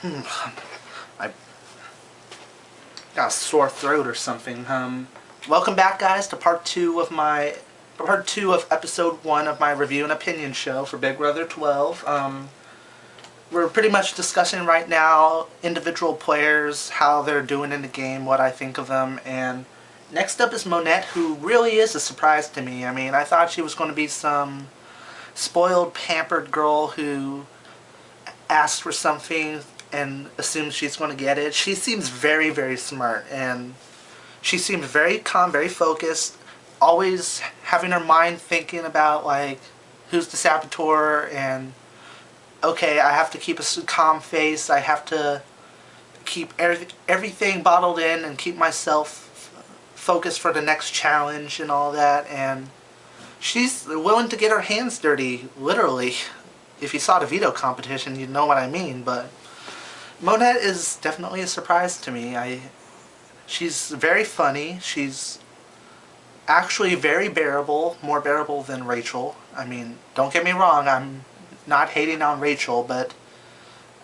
I got a sore throat or something. Welcome back, guys, to part two of episode 1 of my review and opinion show for Big Brother 12. We're pretty much discussing right now individual players, how they're doing in the game, what I think of them, and next up is Monette, who really is a surprise to me. I mean, I thought she was going to be some spoiled, pampered girl who asks for something and assumes she's going to get it. She seems very, very smart, and she seems very calm, very focused, always having her mind thinking about, like, who's the saboteur, and okay, I have to keep a calm face, I have to keep everything bottled in and keep myself focused for the next challenge and all that, and she's willing to get her hands dirty, literally. If you saw the veto competition, you'd know what I mean, but Monette is definitely a surprise to me. She's very funny, she's actually very bearable, more bearable than Rachel. I mean, don't get me wrong, I'm not hating on Rachel, but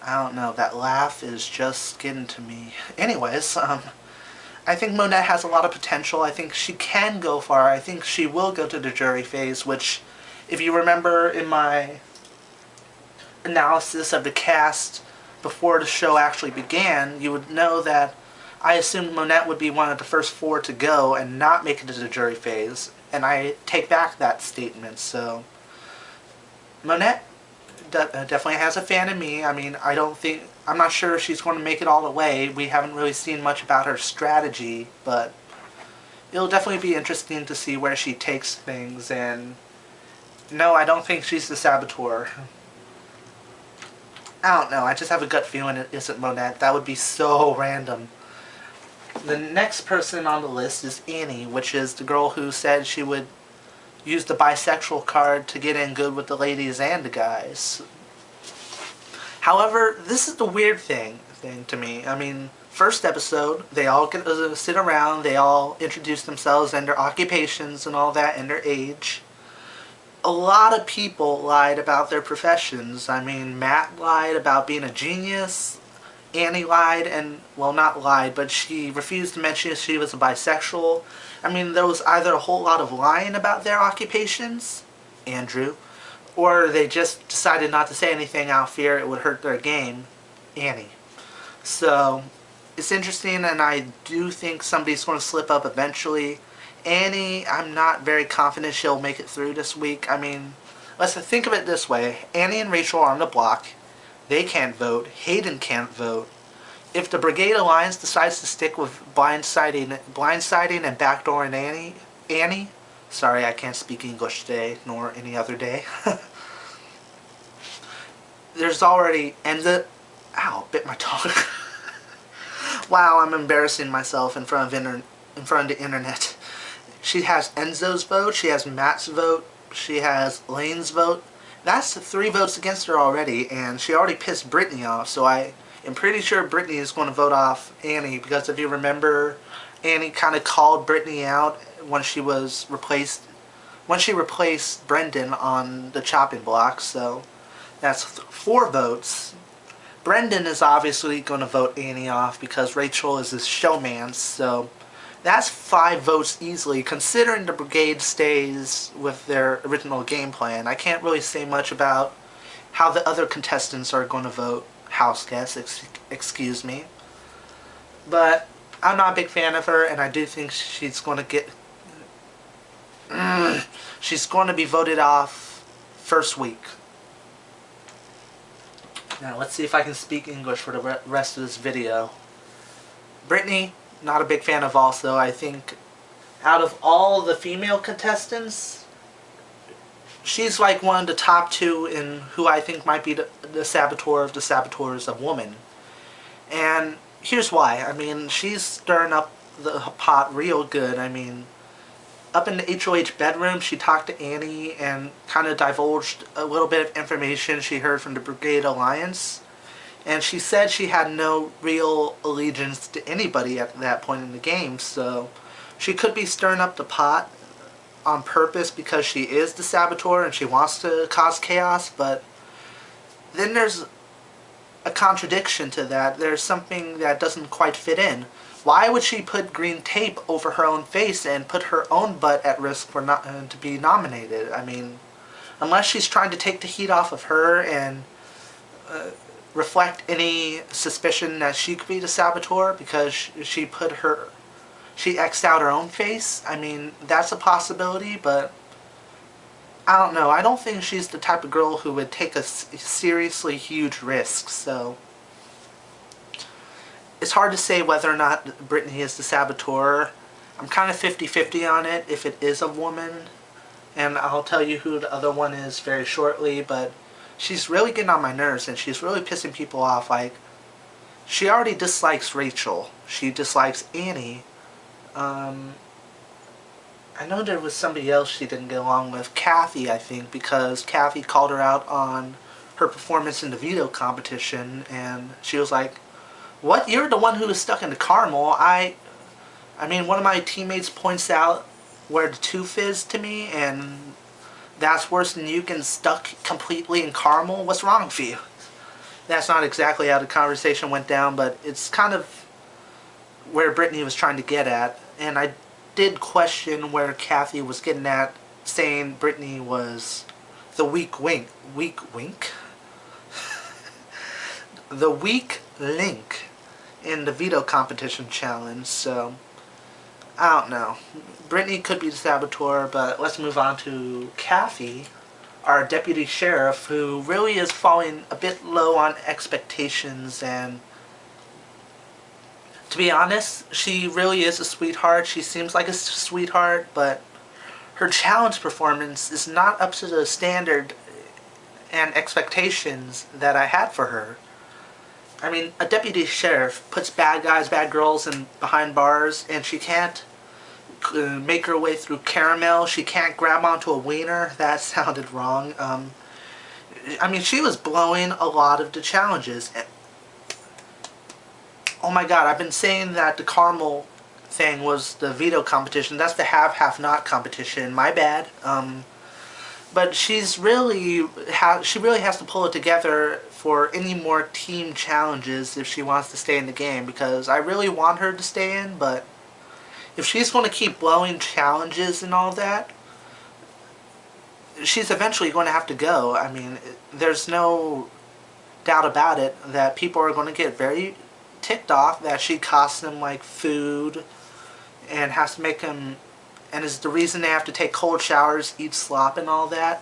I don't know, that laugh is just getting to me. Anyways, I think Monette has a lot of potential. I think she can go far. I think she will go to the jury phase, which, if you remember in my analysis of the cast before the show actually began, you would know that I assumed Monette would be one of the first 4 to go and not make it to the jury phase, and I take back that statement. So Monette definitely has a fan in me. I mean, I'm not sure if she's going to make it all the way. We haven't really seen much about her strategy, but it'll definitely be interesting to see where she takes things, and no, I don't think she's the saboteur. I don't know, I just have a gut feeling it isn't Monette. That would be so random. The next person on the list is Annie, which is the girl who said she would use the bisexual card to get in good with the ladies and the guys. However, this is the weird thing to me. I mean, first episode, they all get to sit around, they all introduce themselves and their occupations and all that and their age. A lot of people lied about their professions. I mean, Matt lied about being a genius. Annie lied, and, well, not lied, but she refused to mention she was a bisexual. I mean, there was either a whole lot of lying about their occupations, Andrew, or they just decided not to say anything out of fear it would hurt their game, Annie. So, it's interesting, and I do think somebody's going to slip up eventually. Annie, I'm not very confident she'll make it through this week. I mean, let's think of it this way. Annie and Rachel are on the block. They can't vote. Hayden can't vote. If the Brigade Alliance decides to stick with blindsiding and backdooring Annie, sorry, I can't speak English today, nor any other day. There's already ow, bit my tongue. Wow, I'm embarrassing myself in front of the internet. She has Enzo's vote, she has Matt's vote, she has Lane's vote. That's 3 votes against her already, and she already pissed Brittany off, so I am pretty sure Brittany is going to vote off Annie, because if you remember, Annie kind of called Brittany out when she replaced Brendan on the chopping block, so that's 4 votes. Brendan is obviously going to vote Annie off because Rachel is his showman, so that's 5 votes easily, considering the Brigade stays with their original game plan. I can't really say much about how the other contestants are going to vote, house guests, excuse me. But I'm not a big fan of her, and I do think she's going to she's going to be voted off first week. Now, let's see if I can speak English for the rest of this video. Brittany, not a big fan of also. I think out of all the female contestants, she's like one of the top 2 in who I think might be the saboteur of the saboteurs of women. And here's why. I mean, she's stirring up the pot real good. I mean, up in the HOH bedroom, she talked to Annie and kind of divulged a little bit of information she heard from the Brigade Alliance. And she said she had no real allegiance to anybody at that point in the game, so she could be stirring up the pot on purpose because she is the saboteur and she wants to cause chaos, but then there's a contradiction to that. There's something that doesn't quite fit in. Why would she put green tape over her own face and put her own butt at risk for not to be nominated? I mean, unless she's trying to take the heat off of her and reflect any suspicion that she could be the saboteur because she X'd out her own face. I mean, that's a possibility, but I don't know. I don't think she's the type of girl who would take a seriously huge risk, so it's hard to say whether or not Brittany is the saboteur. I'm kind of 50-50 on it if it is a woman, and I'll tell you who the other one is very shortly, but she's really getting on my nerves and she's really pissing people off. Like, she already dislikes Rachel. She dislikes Annie. I know there was somebody else she didn't get along with, Kathy, I think, because Kathy called her out on her performance in the veto competition, and she was like, "What? You're the one who was stuck in the caramel." I mean, one of my teammates points out where the tooth is to me, and that's worse than you getting stuck completely in caramel. What's wrong with you? That's not exactly how the conversation went down, but it's kind of where Brittany was trying to get at, and I did question where Kathy was getting at, saying Brittany was the weak link in the veto competition challenge. So I don't know. Brittany could be the saboteur, but let's move on to Kathy, our deputy sheriff, who really is falling a bit low on expectations, and to be honest, she really is a sweetheart. She seems like a sweetheart, but her challenge performance is not up to the standard and expectations that I had for her. I mean, a deputy sheriff puts bad guys, bad girls behind bars, and she can't make her way through caramel. She can't grab onto a wiener. That sounded wrong. I mean, she was blowing a lot of the challenges. Oh my god, I've been saying that the caramel thing was the veto competition. That's the have-not competition. My bad. But she really has to pull it together for any more team challenges if she wants to stay in the game, because I really want her to stay in, but if she's going to keep blowing challenges and all that, she's eventually going to have to go. I mean, there's no doubt about it that people are going to get very ticked off that she costs them like food and has to make them, and is the reason they have to take cold showers, eat slop and all that.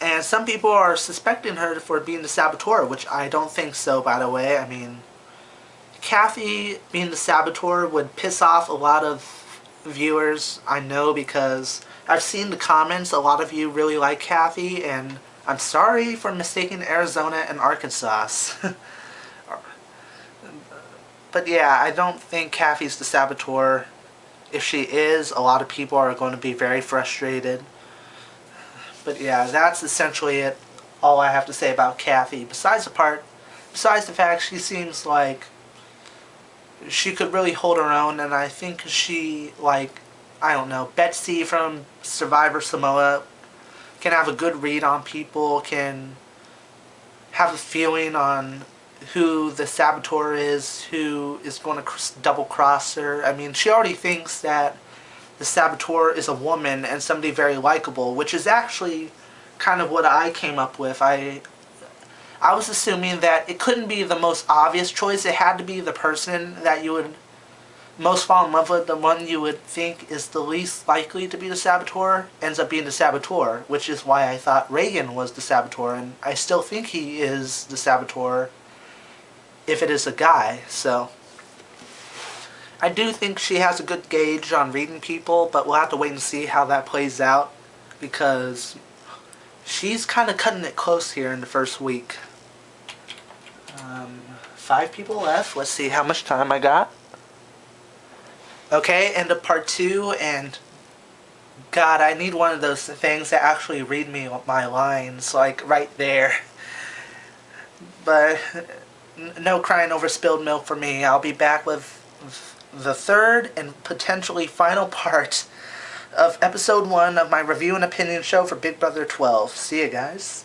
And some people are suspecting her for being the saboteur, which I don't think so, by the way. I mean, Kathy being the saboteur would piss off a lot of viewers, I know, because I've seen the comments. A lot of you really like Kathy, and I'm sorry for mistaking Arizona and Arkansas. But yeah, I don't think Kathy's the saboteur. If she is, a lot of people are going to be very frustrated. But yeah, that's essentially it. All I have to say about Kathy. Besides the fact she seems like she could really hold her own, and I think she, like, I don't know, Betsy from Survivor Samoa can have a good read on people, can have a feeling on who the saboteur is, who is going to double cross her. I mean, she already thinks that the saboteur is a woman and somebody very likable, which is actually kind of what I came up with. I was assuming that it couldn't be the most obvious choice. It had to be the person that you would most fall in love with, the one you would think is the least likely to be the saboteur, ends up being the saboteur, which is why I thought Reagan was the saboteur, and I still think he is the saboteur if it is a guy. So I do think she has a good gauge on reading people, but we'll have to wait and see how that plays out, because she's kind of cutting it close here in the first week. 5 people left. Let's see how much time I got. Okay, end of part 2, and God, I need one of those things that actually read me my lines, like right there. But no crying over spilled milk for me. I'll be back with the third and potentially final part of episode 1 of my review and opinion show for Big Brother 12. See you guys.